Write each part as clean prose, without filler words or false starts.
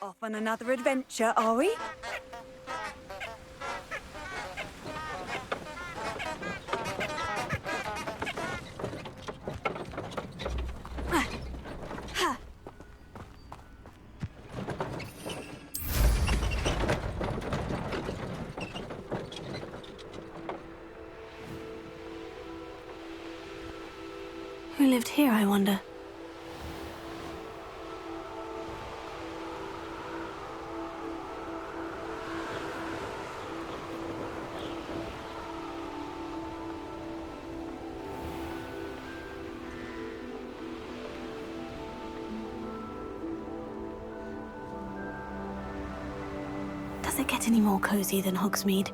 Off on another adventure, are we? Who lived here, I wonder? Does it get any more cozy than Hogsmeade?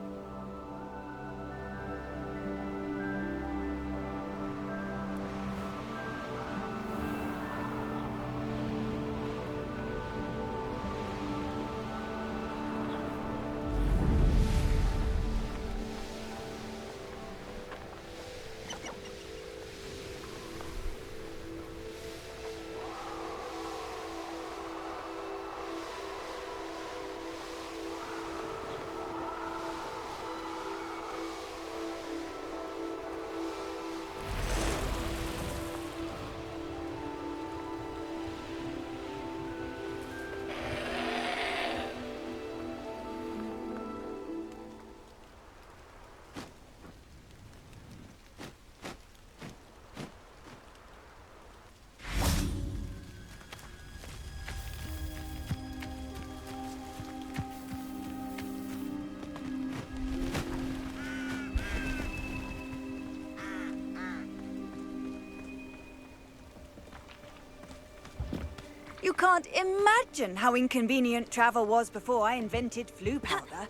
You can't imagine how inconvenient travel was before I invented flu powder.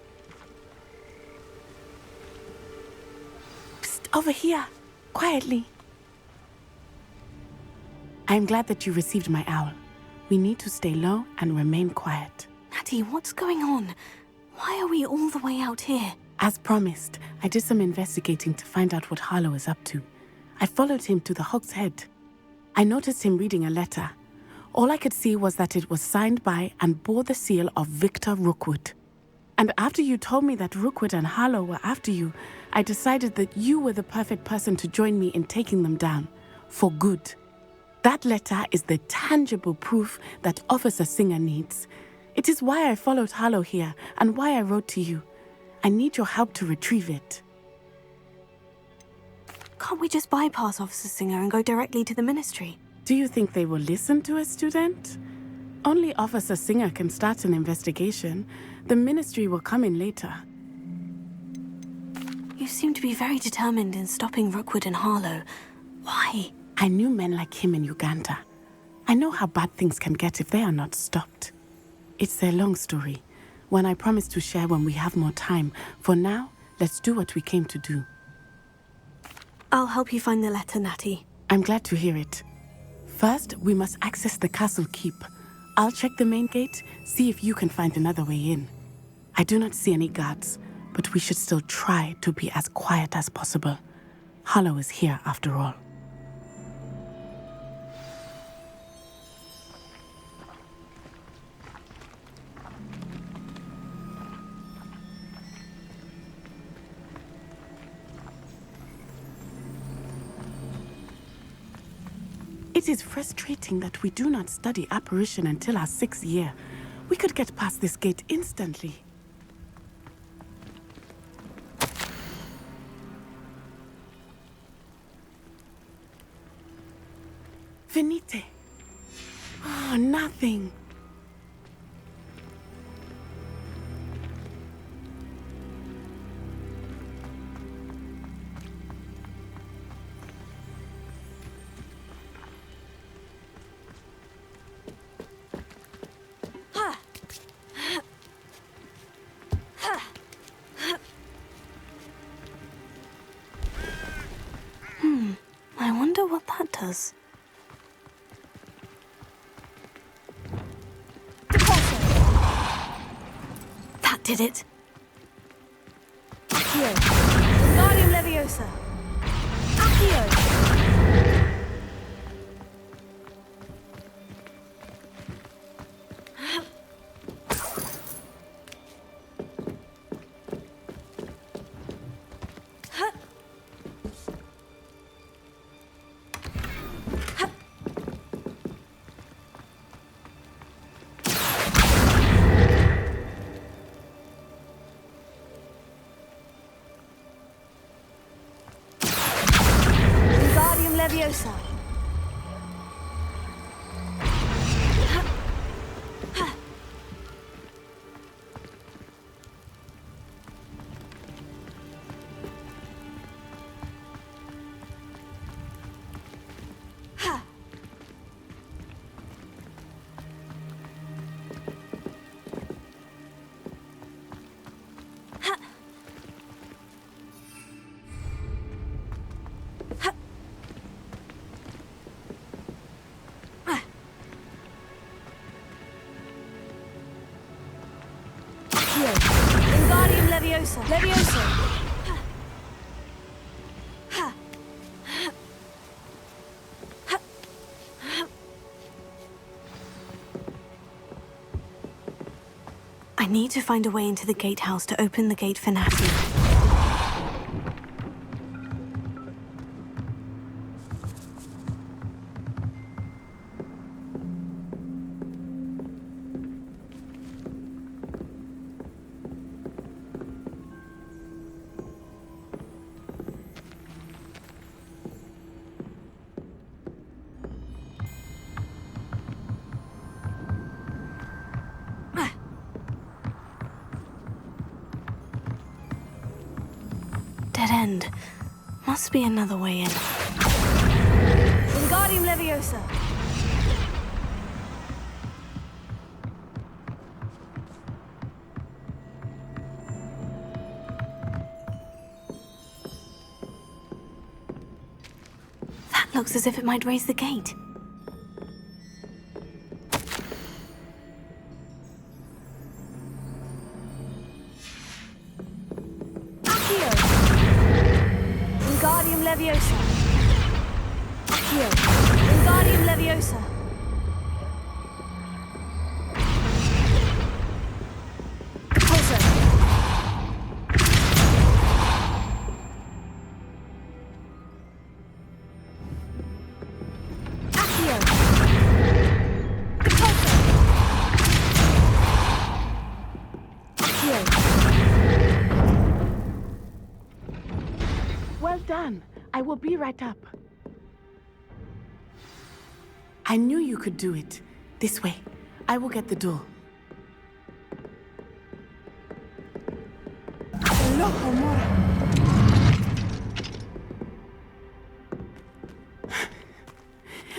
Psst, over here. Quietly. I'm glad that you received my owl. We need to stay low and remain quiet. Natty, what's going on? Why are we all the way out here? As promised, I did some investigating to find out what Harlow is up to. I followed him to the Hog's Head. I noticed him reading a letter. All I could see was that it was signed by and bore the seal of Victor Rookwood. And after you told me that Rookwood and Harlow were after you, I decided that you were the perfect person to join me in taking them down. For good. That letter is the tangible proof that Officer Singer needs. It is why I followed Harlow here and why I wrote to you. I need your help to retrieve it. Can't we just bypass Officer Singer and go directly to the Ministry? Do you think they will listen to a student? Only Officer Singer can start an investigation. The Ministry will come in later. You seem to be very determined in stopping Rookwood and Harlow. Why? I knew men like him in Uganda. I know how bad things can get if they are not stopped. It's a long story, one I promise to share when we have more time. For now, let's do what we came to do. I'll help you find the letter, Natty. I'm glad to hear it. First, we must access the castle keep. I'll check the main gate, see if you can find another way in. I do not see any guards, but we should still try to be as quiet as possible. Harlow is here after all. It is frustrating that we do not study apparition until our 6th year. We could get past this gate instantly. Venite. Oh, nothing. letters. That did it. Accio. Wingardium Leviosa. Accio. Wingardium Leviosa. Wingardium Leviosa. Leviosa. I need to find a way into the gatehouse to open the gate for Natty. Dead end. Must be another way in. Wingardium Leviosa. That looks as if it might raise the gate. Accio. Wingardium Leviosa. Accio. Wingardium Leviosa. Repulsor. Accio. Repulsor. Accio. Well done. I will be right up. I knew you could do it. This way. I will get the door.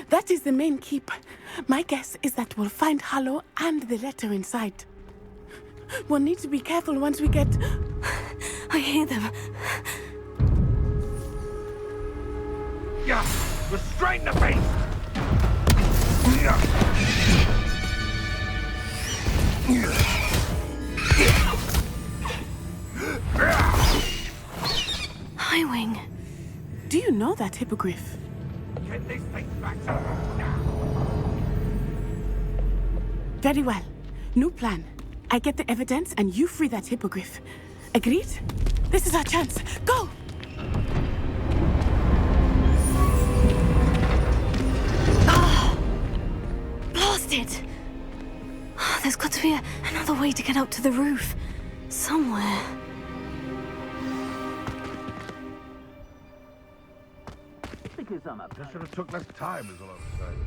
That is the main keep. My guess is that we'll find Hallow and the letter inside. We'll need to be careful once we get... I hear them. Yeah, restrain the beast! Highwing. Do you know that hippogriff? Get this thing back to now! Very well. New plan. I get the evidence and you free that hippogriff. Agreed? This is our chance. Go! Blasted! There's got to be another way to get up to the roof. Somewhere. Just should have took less time, is all I'm saying.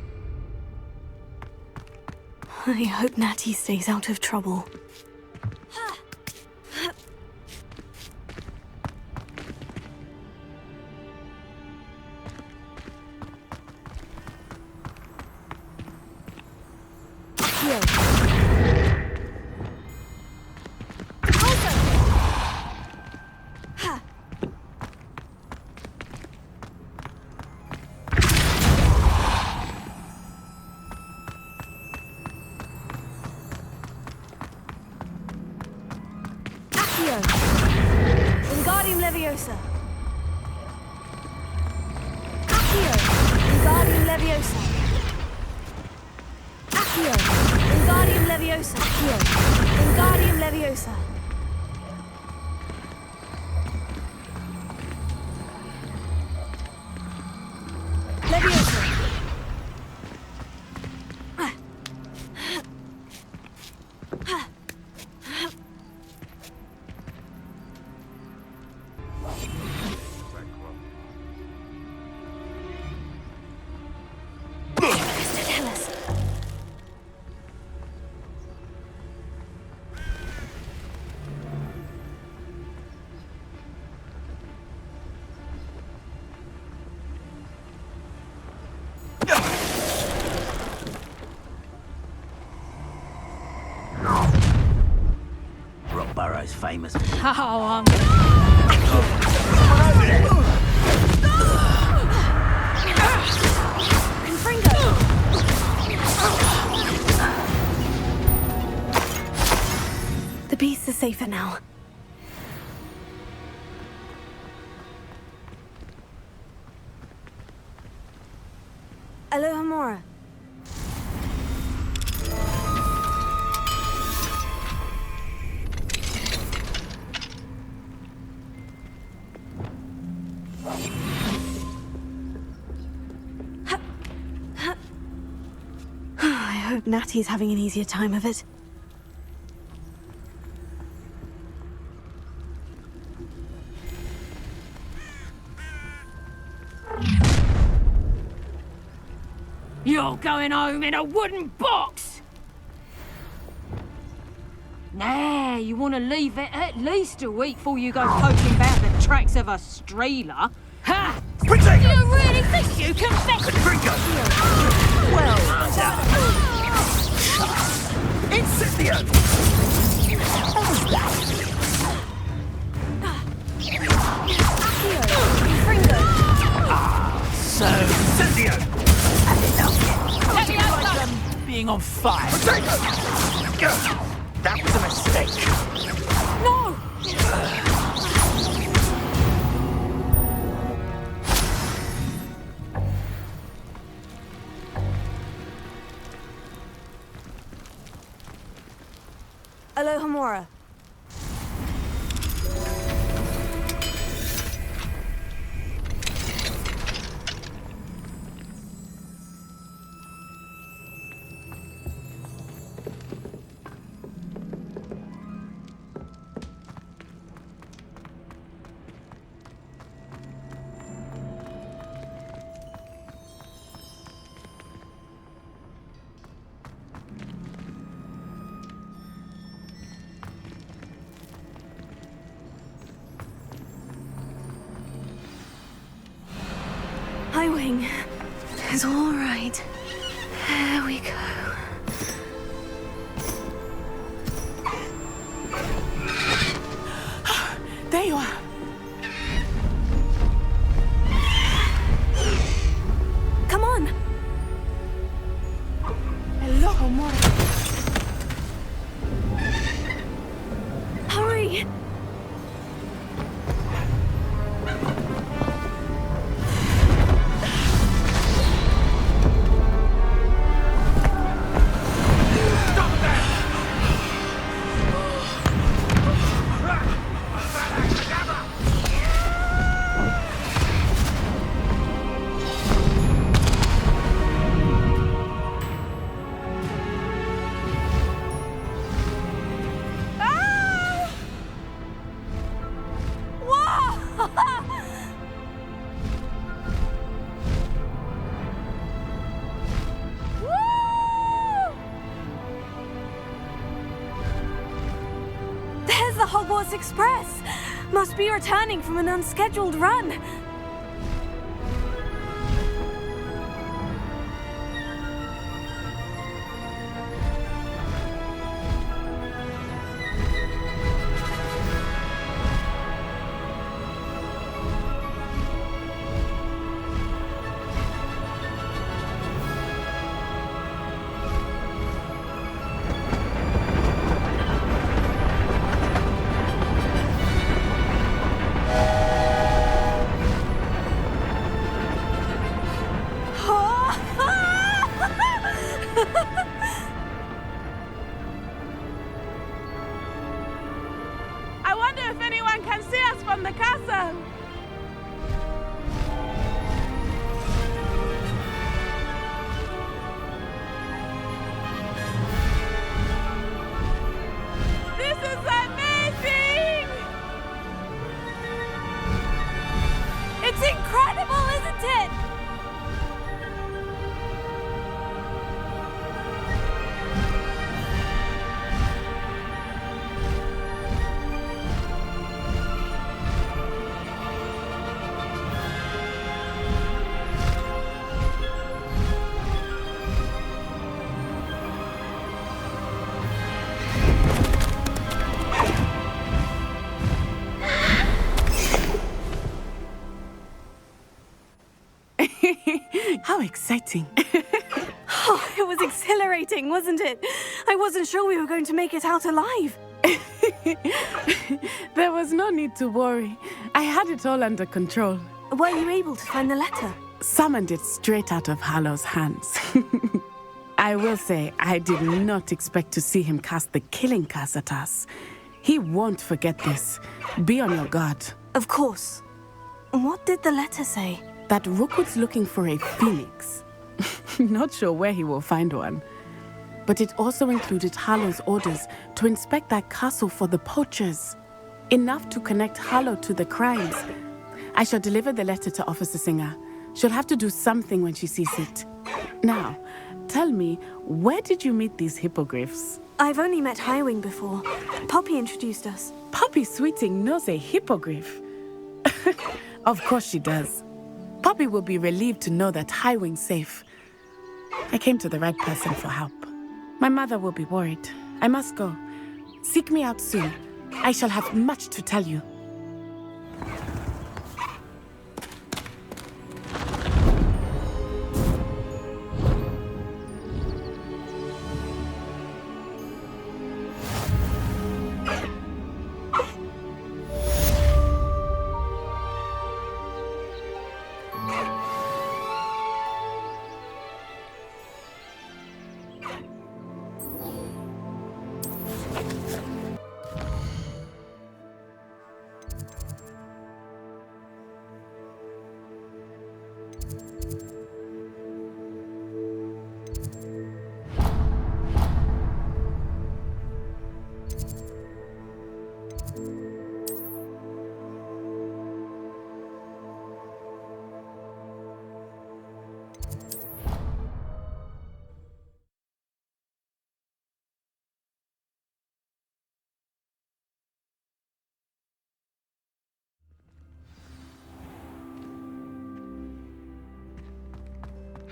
I hope Natty stays out of trouble. Leviosa. Accio. Wingardium Leviosa. Accio. Wingardium Leviosa. Accio. Wingardium Leviosa. Leviosa. Burrow's famous. Oh, The beast is safer now. Alohomora. I hope Natty's having an easier time of it. You're going home in a wooden box! Nah, you want to leave it at least a week before you go poking about the tracks of a streeler. Ha! Protect Do you really think you can fetch Well done. Incipio! What's that? So, Incipio! Had enough yet? Like them being on fire. That was a mistake. No! Alohomora. Hi, Wing. It's all right. There we go. There you are. Come on. Alohomora. Hurry. There's the Hogwarts Express! Must be returning from an unscheduled run. castle! This is amazing! It's incredible, isn't it? How exciting. Oh, it was exhilarating, wasn't it? I wasn't sure we were going to make it out alive. There was no need to worry. I had it all under control. Were you able to find the letter? Summoned it straight out of Harlow's hands. I will say, I did not expect to see him cast the killing curse at us. He won't forget this. Be on your guard. Of course. What did the letter say? That Rookwood's looking for a phoenix. Not sure where he will find one. But it also included Harlow's orders to inspect that castle for the poachers. Enough to connect Harlow to the crimes. I shall deliver the letter to Officer Singer. She'll have to do something when she sees it. Now, tell me, where did you meet these hippogriffs? I've only met Highwing before. Poppy introduced us. Poppy Sweeting knows a hippogriff. Of course she does. Poppy will be relieved to know that Highwing's safe. I came to the right person for help. My mother will be worried. I must go. Seek me out soon. I shall have much to tell you.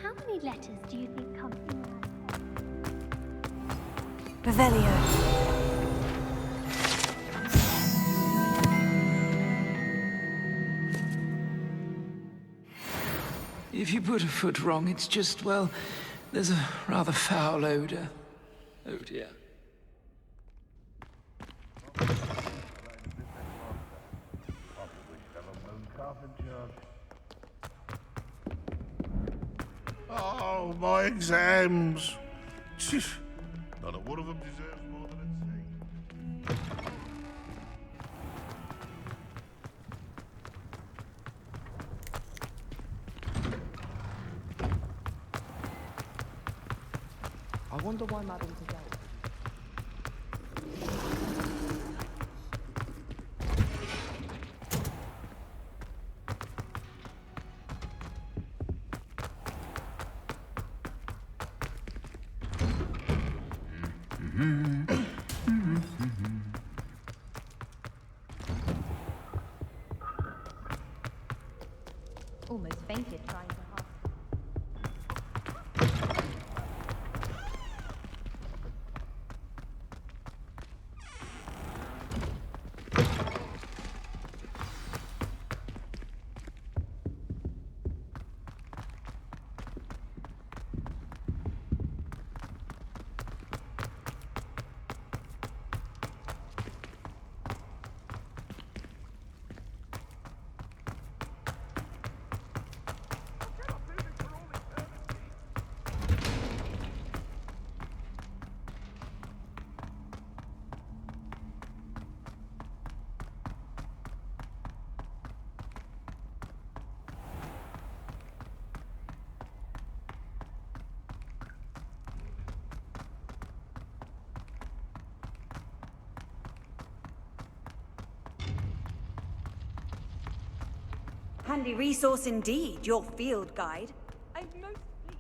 How many letters do you think come from that? Revelio. If you put a foot wrong, it's just, well, there's a rather foul odor. Oh dear. Oh, my exams. Not a one of them deserves more than a C. I wonder why Madame today. Almost fainted trying to hide. handy resource indeed, your field guide. I'm most pleased.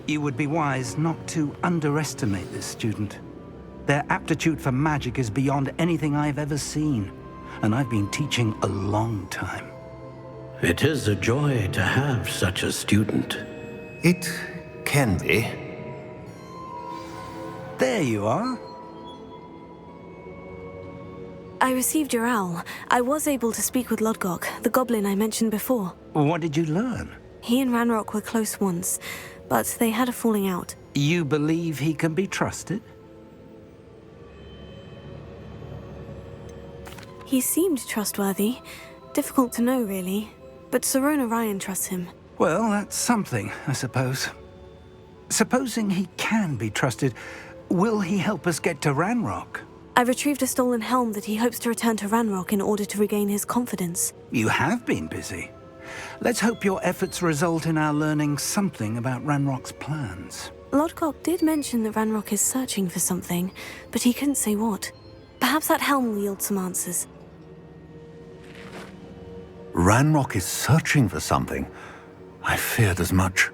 You would be wise not to underestimate this student. Their aptitude for magic is beyond anything I've ever seen, and I've been teaching a long time. It is a joy to have such a student. It can be. There you are. I received your owl. I was able to speak with Lodgok, the goblin I mentioned before. What did you learn? He and Ranrock were close once, but they had a falling out. You believe he can be trusted? He seemed trustworthy. Difficult to know, really. But Serona Ryan trusts him. Well, that's something, I suppose. Supposing he can be trusted, will he help us get to Ranrock? I retrieved a stolen helm that he hopes to return to Ranrock in order to regain his confidence. You have been busy. Let's hope your efforts result in our learning something about Ranrock's plans. Lodgok did mention that Ranrock is searching for something, but he couldn't say what. Perhaps that helm will yield some answers. Ranrock is searching for something. I feared as much.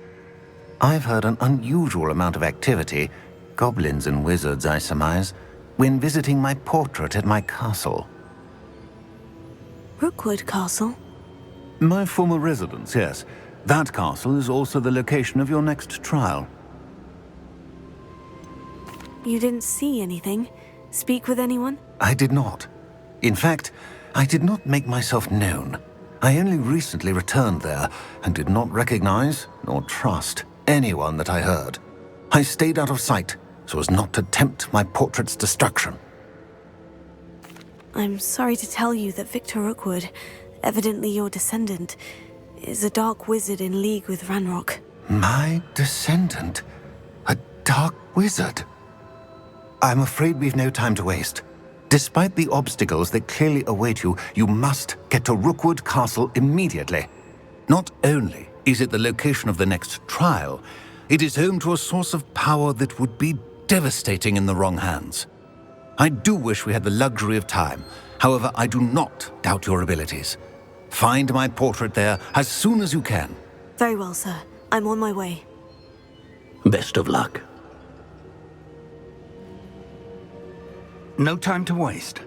I've heard an unusual amount of activity, goblins and wizards, I surmise, when visiting my portrait at my castle. Rookwood Castle? My former residence, yes. That castle is also the location of your next trial. You didn't see anything? Speak with anyone? I did not. In fact, I did not make myself known. I only recently returned there and did not recognize nor trust anyone that I heard. I stayed out of sight so as not to tempt my portrait's destruction. I'm sorry to tell you that Victor Rookwood, evidently your descendant, is a dark wizard in league with Ranrock. My descendant? A dark wizard? I'm afraid we've no time to waste. Despite the obstacles that clearly await you, you must get to Rookwood Castle immediately. Not only is it the location of the next trial, it is home to a source of power that would be devastating in the wrong hands. I do wish we had the luxury of time. However, I do not doubt your abilities. Find my portrait there as soon as you can. Very well, sir. I'm on my way. Best of luck. No time to waste.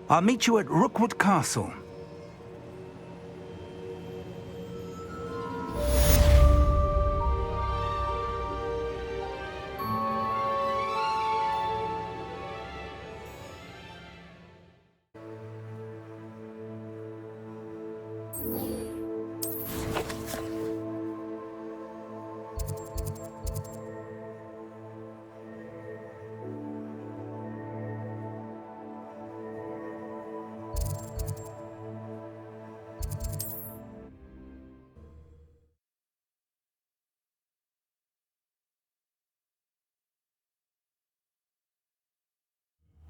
I'll meet you at Rookwood Castle.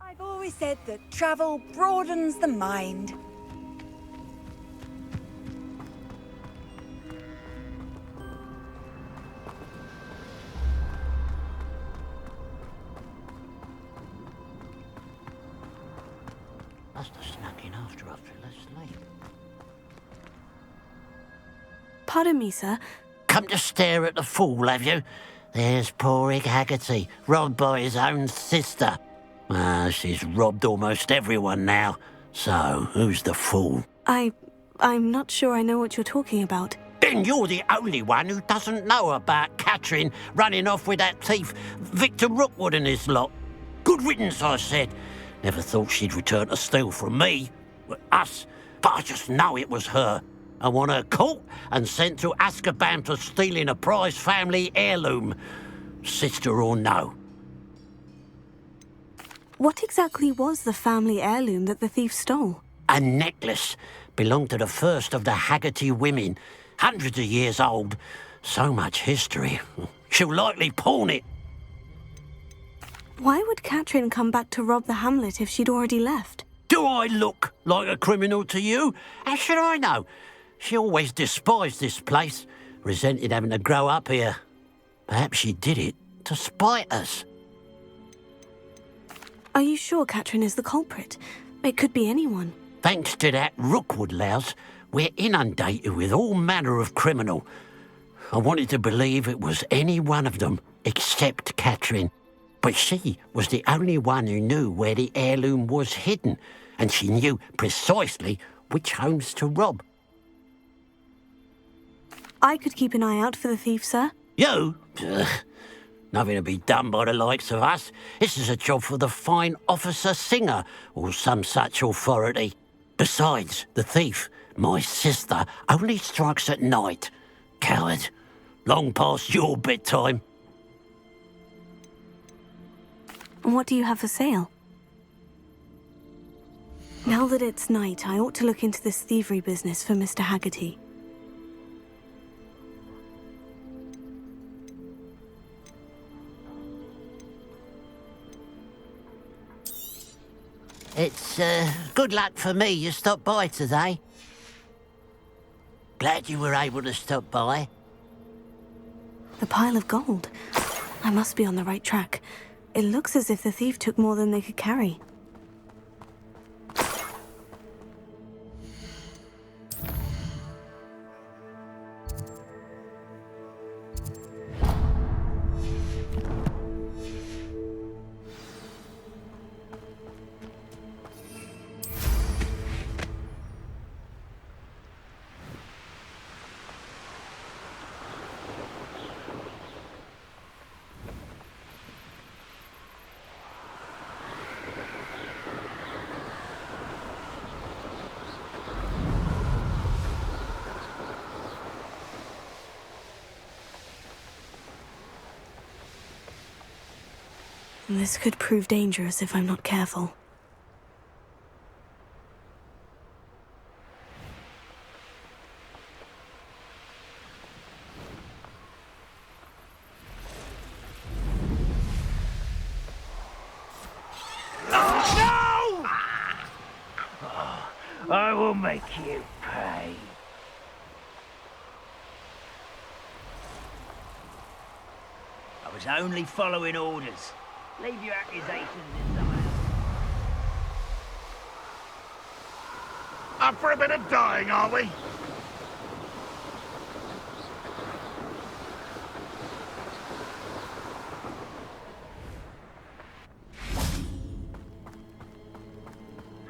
I've always said that travel broadens the mind. Must have snuck in after I fell asleep. Pardon me, sir. Come to stare at the fool, have you? There's poor Egg Haggerty, robbed by his own sister. She's robbed almost everyone now. So, who's the fool? I'm not sure I know what you're talking about. Then you're the only one who doesn't know about Catherine running off with that thief, Victor Rookwood and his lot. Good riddance, I said. Never thought she'd return to steal from me, us, but I just know it was her. I want her caught and sent to Azkaban for stealing a prize family heirloom, sister or no. What exactly was the family heirloom that the thief stole? A necklace. Belonged to the first of the Haggerty women. Hundreds of years old. So much history. She'll likely pawn it. Why would Catherine come back to rob the hamlet if she'd already left? Do I look like a criminal to you? How should I know? She always despised this place. Resented having to grow up here. Perhaps she did it to spite us. Are you sure Katrin is the culprit? It could be anyone. Thanks to that Rookwood louse, we're inundated with all manner of criminal. I wanted to believe it was any one of them, except Katrin. But she was the only one who knew where the heirloom was hidden, and she knew precisely which homes to rob. I could keep an eye out for the thief, sir. You? Ugh. Nothing to be done by the likes of us. This is a job for the fine officer Singer, or some such authority. Besides, the thief, my sister, only strikes at night. Coward. Long past your bedtime. And what do you have for sale? Now that it's night, I ought to look into this thievery business for Mr. Haggerty. It's, good luck for me you stopped by today. Glad you were able to stop by. The pile of gold. I must be on the right track. It looks as if the thief took more than they could carry. This could prove dangerous if I'm not careful. No! I will make you pay. I was only following orders. Leave your accusations in someone else. Up for a bit of dying, are we?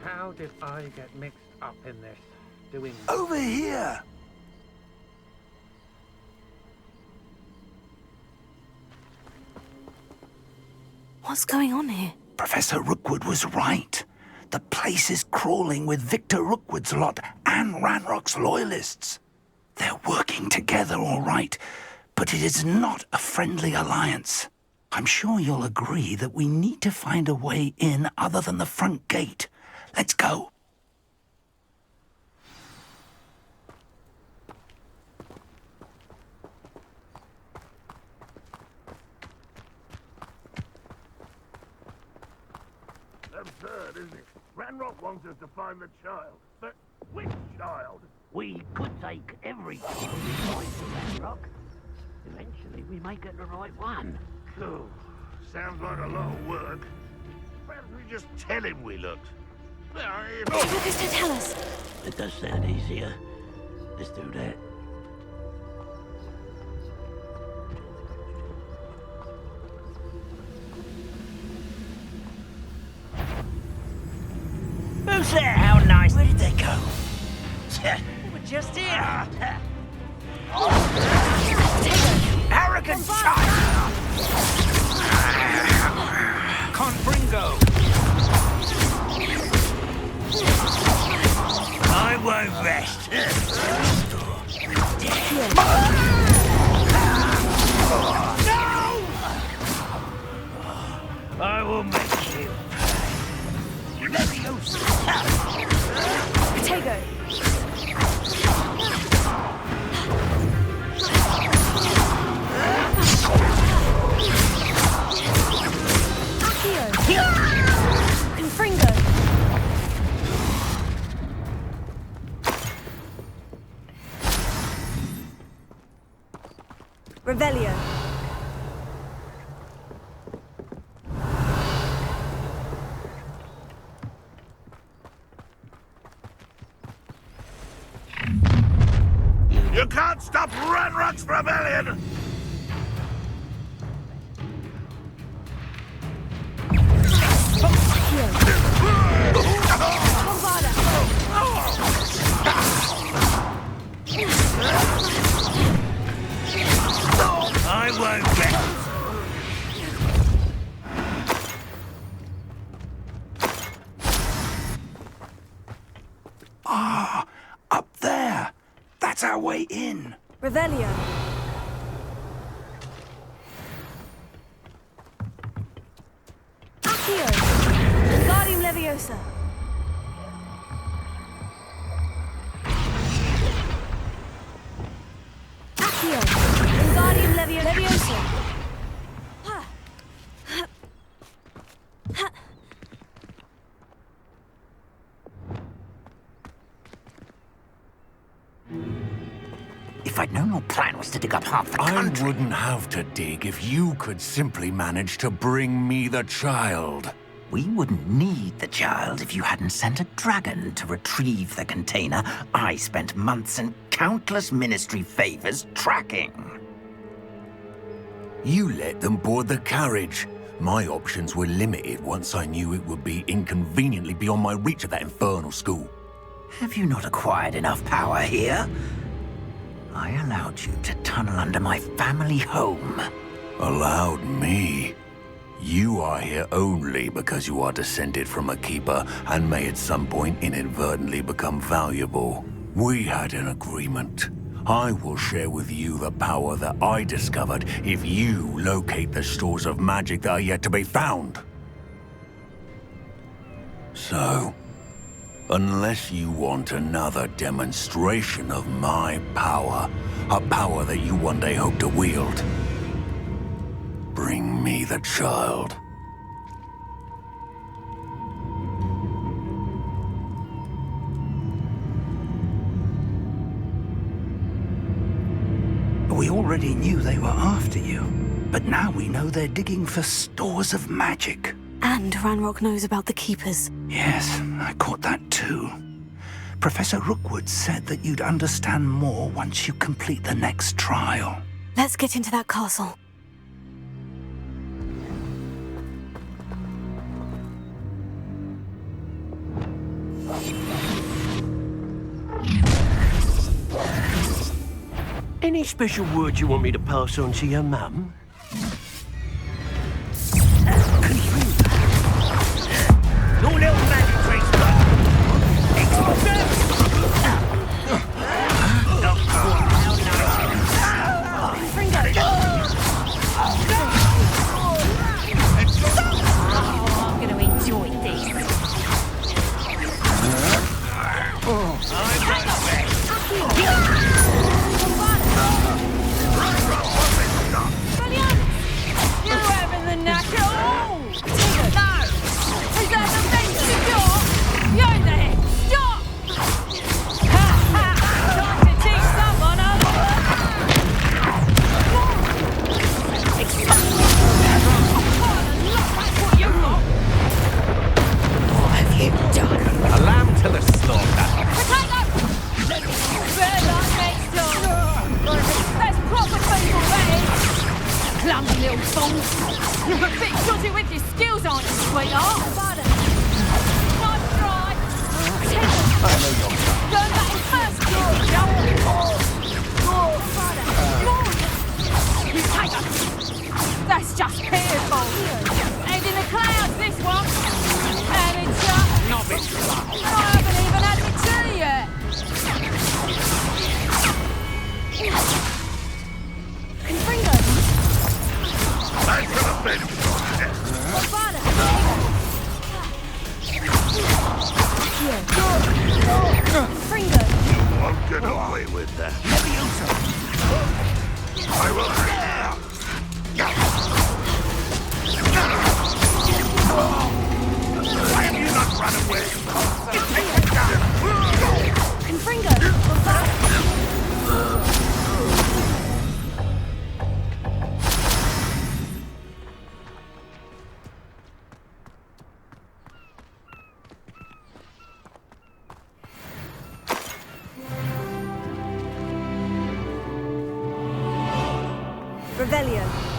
How did I get mixed up in this? Doing... Over here! What's going on here? Professor Rookwood was right. The place is crawling with Victor Rookwood's lot and Ranrock's loyalists. They're working together all right, but it is not a friendly alliance. I'm sure you'll agree that we need to find a way in other than the front gate. Let's go. Absurd, isn't it? Ranrock wants us to find the child. But which child? We could take every child we find to Ranrock. Eventually we may get the right one. Cool. Sounds like a lot of work. Perhaps we just tell him we looked. Just tell us. It does sound easier. Let's do that. Who's there? How nice. Where did they go? We're just here. Arrogant child! Confringo! I won't rest. No! I will make you. Potato. Confringo. Revelio. Ranrock's rebellion! I won't get... Ah, up there. That's our way in. Revelio. Accio. Wingardium Leviosa. Accio. Wingardium Leviosa. If I'd known your plan was to dig up half the country... I wouldn't have to dig if you could simply manage to bring me the child. We wouldn't need the child if you hadn't sent a dragon to retrieve the container I spent months and countless ministry favors tracking. You let them board the carriage. My options were limited once I knew it would be inconveniently beyond my reach at that infernal school. Have you not acquired enough power here? I allowed you to tunnel under my family home. Allowed me? You are here only because you are descended from a keeper and may at some point inadvertently become valuable. We had an agreement. I will share with you the power that I discovered if you locate the stores of magic that are yet to be found. So, unless you want another demonstration of my power, a power that you one day hope to wield, bring me the child. We already knew they were after you, but now we know they're digging for stores of magic. And Ranrock knows about the Keepers. Yes, I caught that too. Professor Rookwood said that you'd understand more once you complete the next trial. Let's get into that castle. Any special words you want me to pass on to your mum? No little magic tricks, I'm gonna enjoy this. You having the knack at all? No! Is that the best you got? You there! Stop! Ha ha! Time to teach someone That's what you got! What have you done? A lamb to the slaughter. Potato! Better luck next time! That's proper people, that is! Clumsy little fool! You're a bit dodgy with your skills, aren't you, sweetheart? Nice try! I know you're Learn that in first school, Potato! That's just pitiful! And in the clouds, this one! And it's Knob it. I haven't even had my tea yet! Confringo! Thanks for the bit. Confringo! You won't get away with that. I will... Revelio.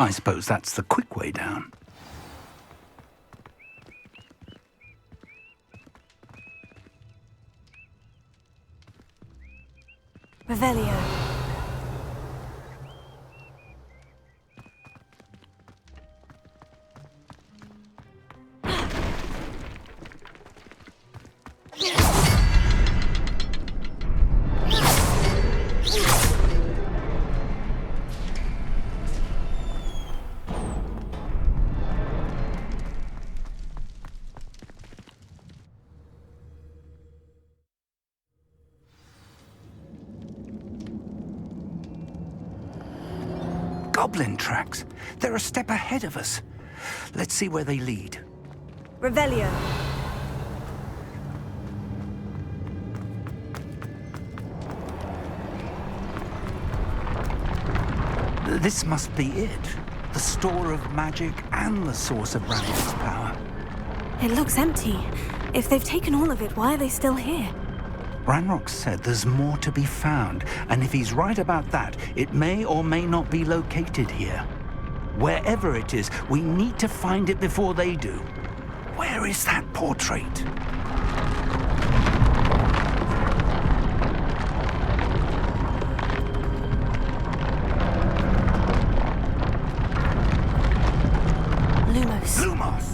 I suppose that's the quick way down. Revelio. Goblin tracks. They're a step ahead of us. Let's see where they lead. Revelio. This must be it. The store of magic and the source of Ranrock's power. It looks empty. If they've taken all of it, why are they still here? Ranrock said there's more to be found, and if he's right about that, it may or may not be located here. Wherever it is, we need to find it before they do. Where is that portrait? Lumos. Lumos!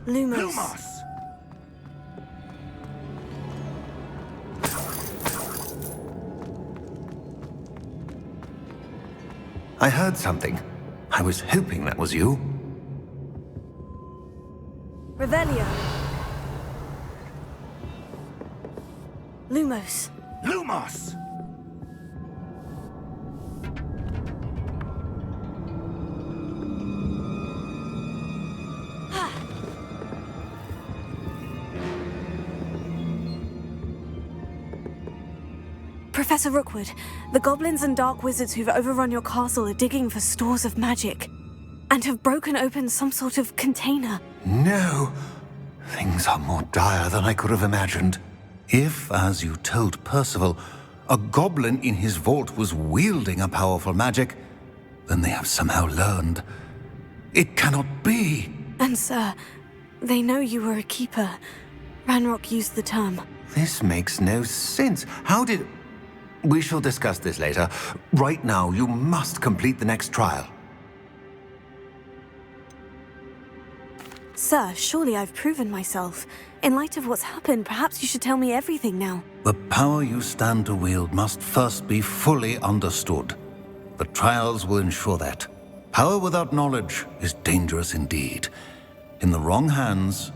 Lumos. I heard something. I was hoping that was you. Revelio. Lumos. Lumos! Professor Rookwood, the goblins and dark wizards who've overrun your castle are digging for stores of magic and have broken open some sort of container. No. Things are more dire than I could have imagined. If, as you told Percival, a goblin in his vault was wielding a powerful magic, then they have somehow learned. It cannot be. And sir, they know you were a keeper. Ranrock used the term. This makes no sense. How did... We shall discuss this later. Right now, you must complete the next trial. Sir, surely I've proven myself. In light of what's happened, perhaps you should tell me everything now. The power you stand to wield must first be fully understood. The trials will ensure that. Power without knowledge is dangerous indeed. In the wrong hands,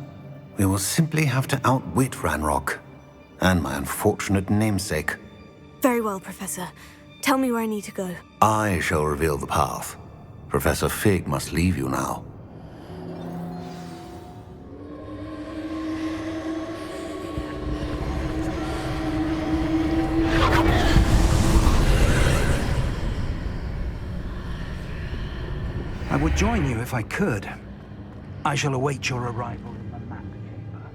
we will simply have to outwit Ranrock and my unfortunate namesake. Very well, Professor. Tell me where I need to go. I shall reveal the path. Professor Fig must leave you now. I would join you if I could. I shall await your arrival in the map chamber.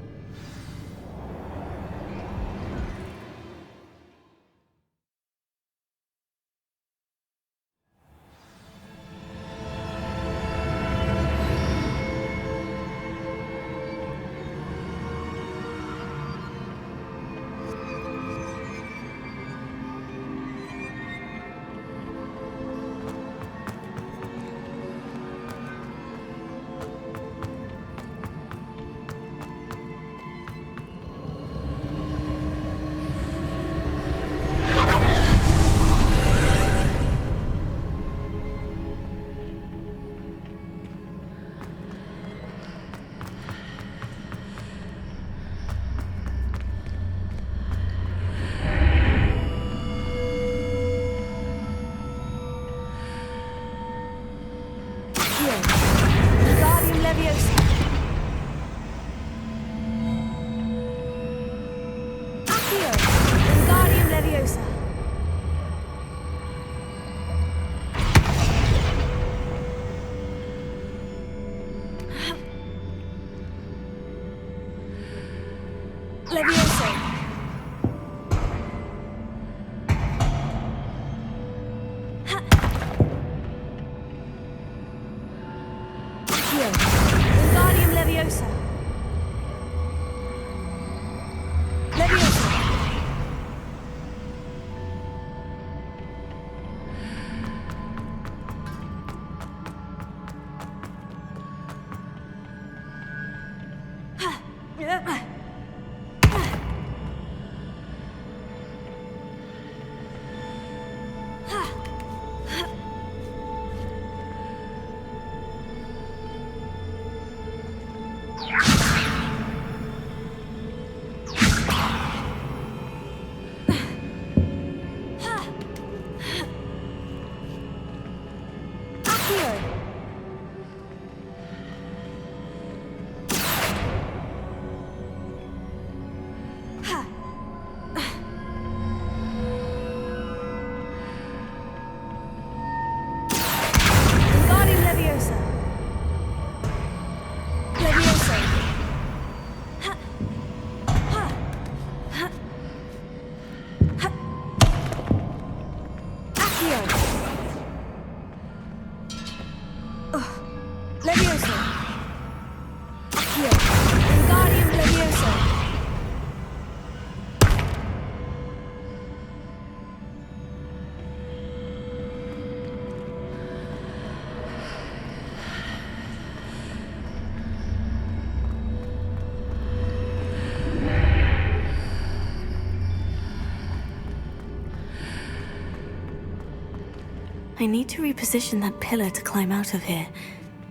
I need to reposition that pillar to climb out of here.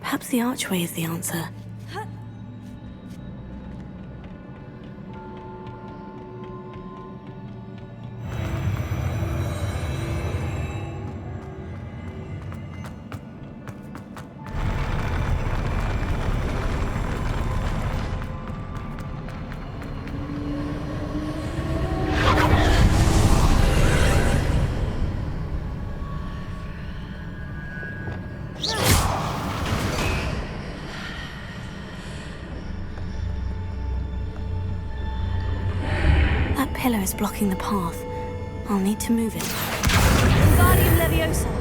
Perhaps the archway is the answer. Pillar is blocking the path. I'll need to move it. Wingardium Leviosa.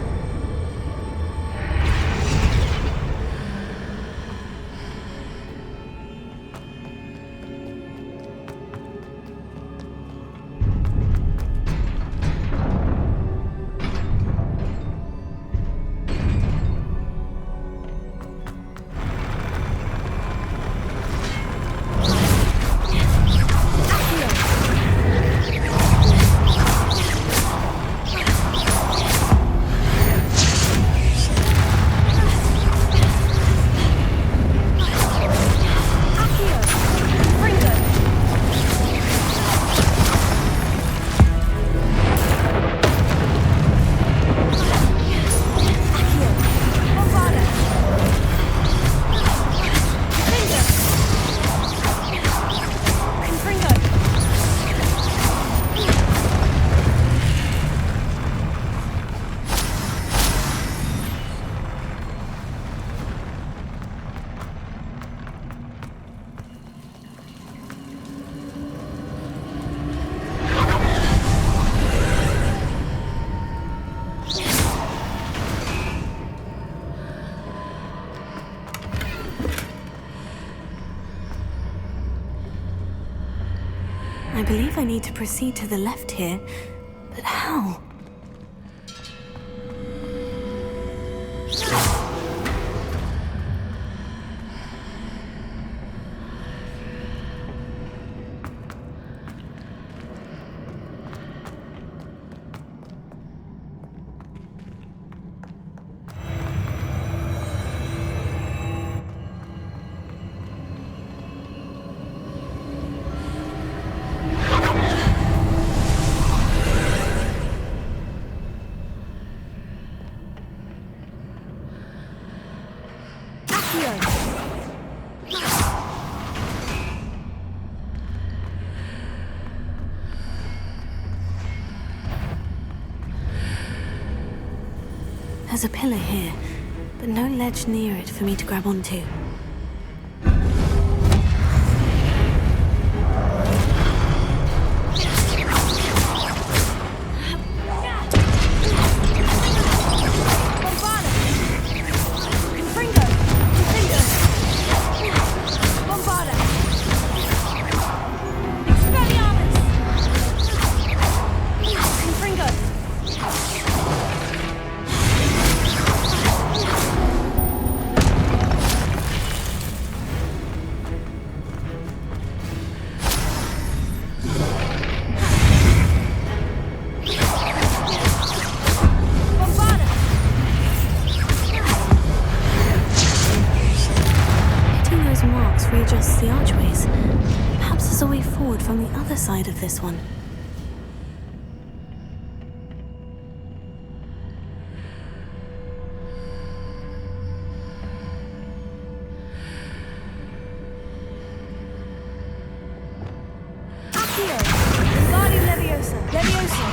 I believe I need to proceed to the left here, but how? There's a pillar here, but no ledge near it for me to grab onto. Readjusts the archways. Perhaps there's a way forward from the other side of this one. Accio! Wingardium Leviosa! Leviosa!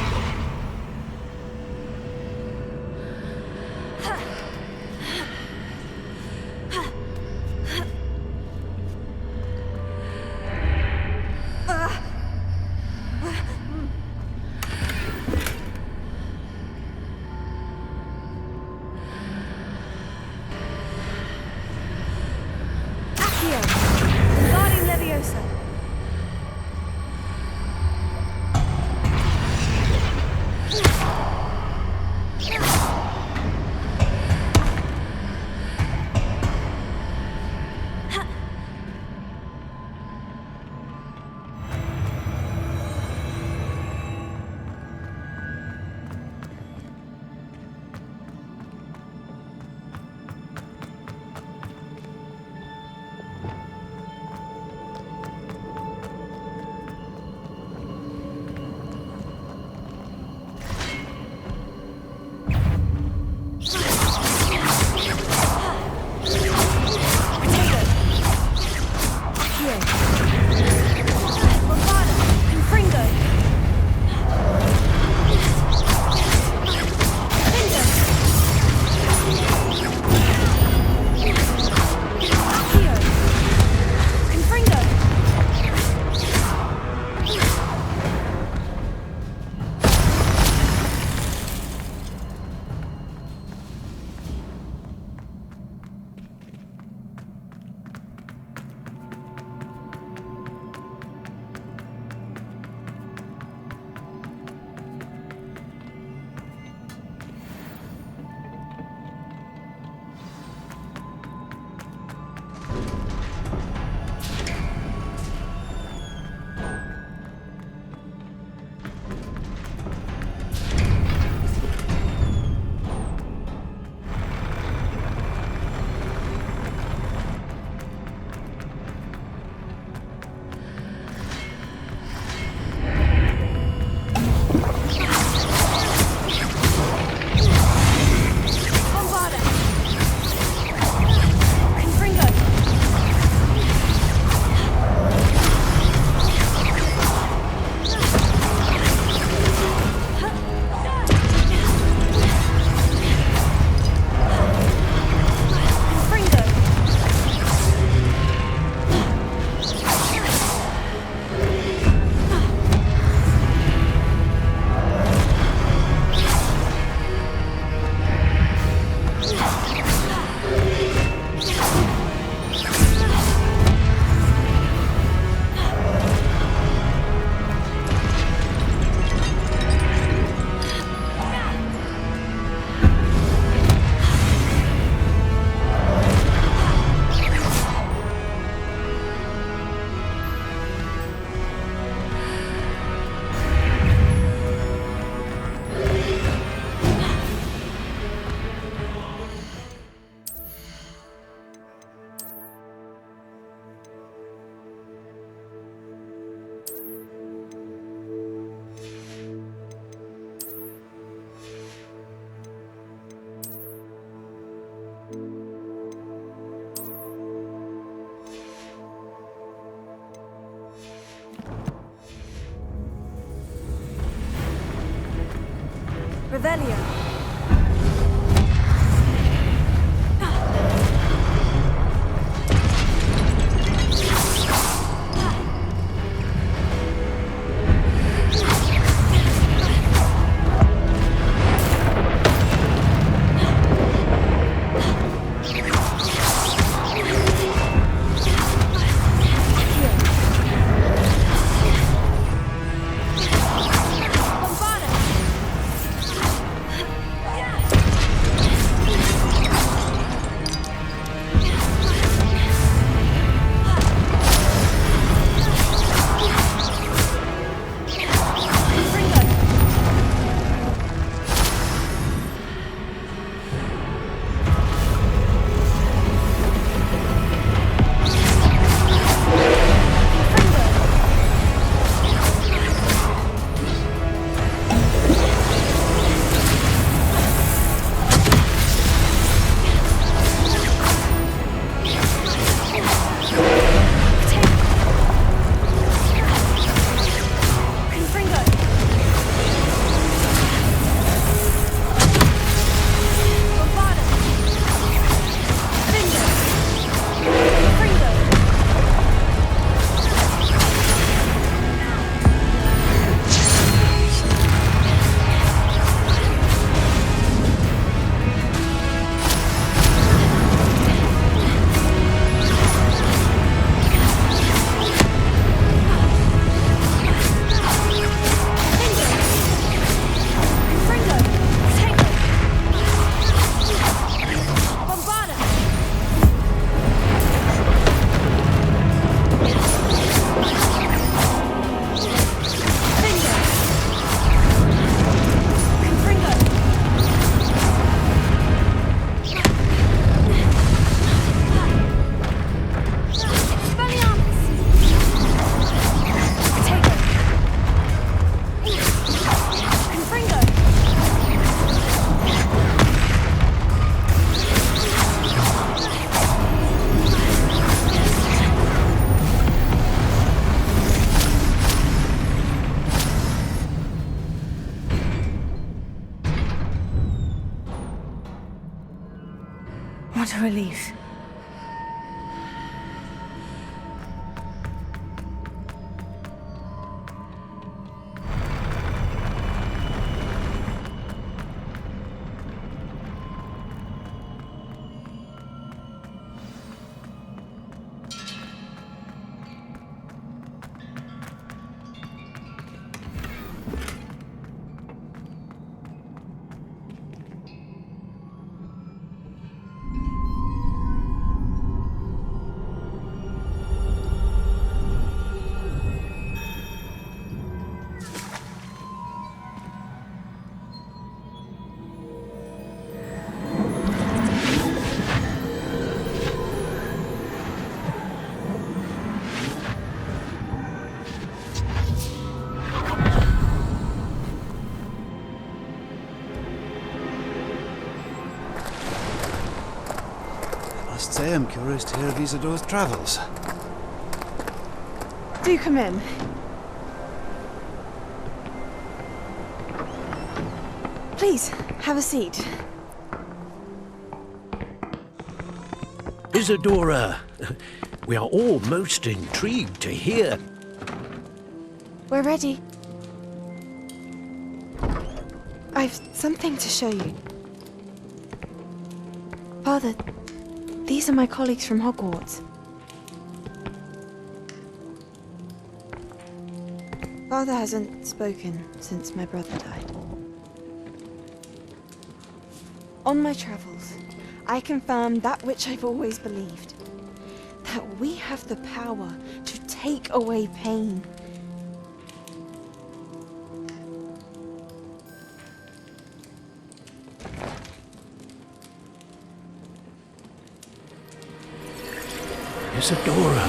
Revelio. What a relief. I must say I'm curious to hear of Isadora's travels. Do come in. Please, have a seat. Isadora, we are all most intrigued to hear. We're ready. I've something to show you. Father, these are my colleagues from Hogwarts. Father hasn't spoken since my brother died. On my travels, I confirmed that which I've always believed. That we have the power to take away pain. Isadora.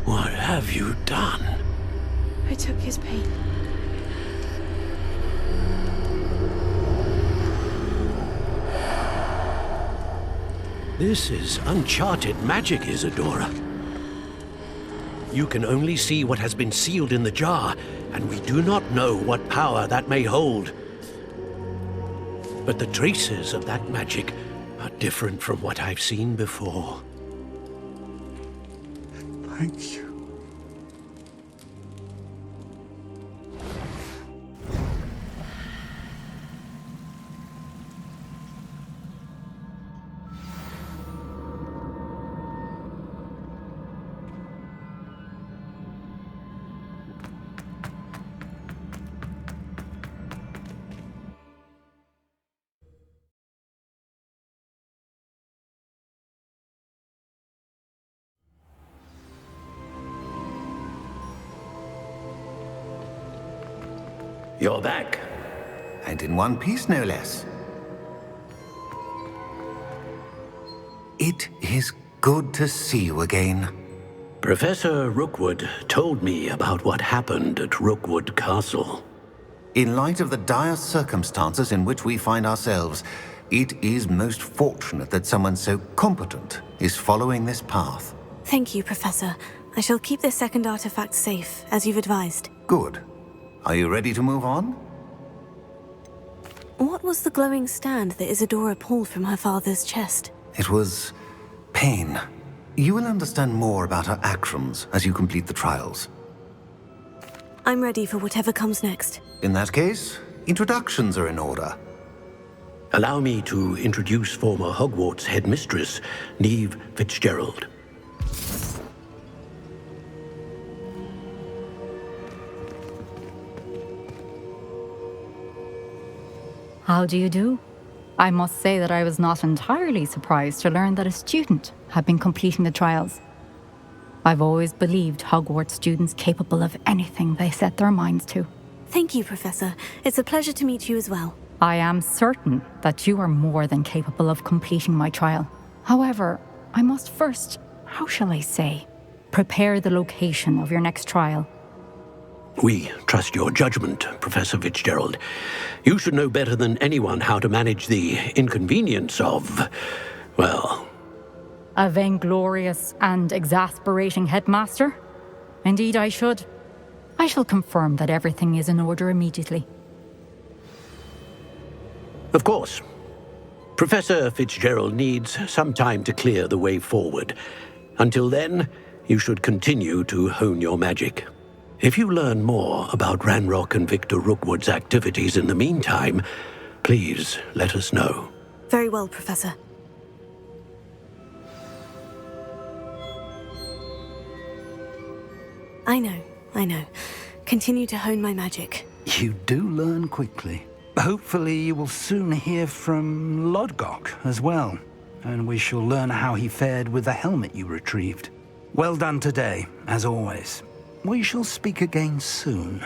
What have you done? I took his pain. This is uncharted magic, Isadora. You can only see what has been sealed in the jar, and we do not know what power that may hold. But the traces of that magic are different from what I've seen before. Thank you. You're back. And in one piece, no less. It is good to see you again. Professor Rookwood told me about what happened at Rookwood Castle. In light of the dire circumstances in which we find ourselves, it is most fortunate that someone so competent is following this path. Thank you, Professor. I shall keep this second artifact safe, as you've advised. Good. Are you ready to move on? What was the glowing stand that Isadora pulled from her father's chest? It was pain. You will understand more about her actions as you complete the trials. I'm ready for whatever comes next. In that case, introductions are in order. Allow me to introduce former Hogwarts headmistress, Neve Fitzgerald. How do you do? I must say that I was not entirely surprised to learn that a student had been completing the trials. I've always believed Hogwarts students capable of anything they set their minds to. Thank you, Professor. It's a pleasure to meet you as well. I am certain that you are more than capable of completing my trial. However, I must first, how shall I say, prepare the location of your next trial. We trust your judgment, Professor Fitzgerald. You should know better than anyone how to manage the inconvenience of, well... A vainglorious and exasperating headmaster? Indeed I should. I shall confirm that everything is in order immediately. Of course. Professor Fitzgerald needs some time to clear the way forward. Until then, you should continue to hone your magic. If you learn more about Ranrock and Victor Rookwood's activities in the meantime, please let us know. Very well, Professor. I know. Continue to hone my magic. You do learn quickly. Hopefully you will soon hear from Lodgok as well, and we shall learn how he fared with the helmet you retrieved. Well done today, as always. We shall speak again soon.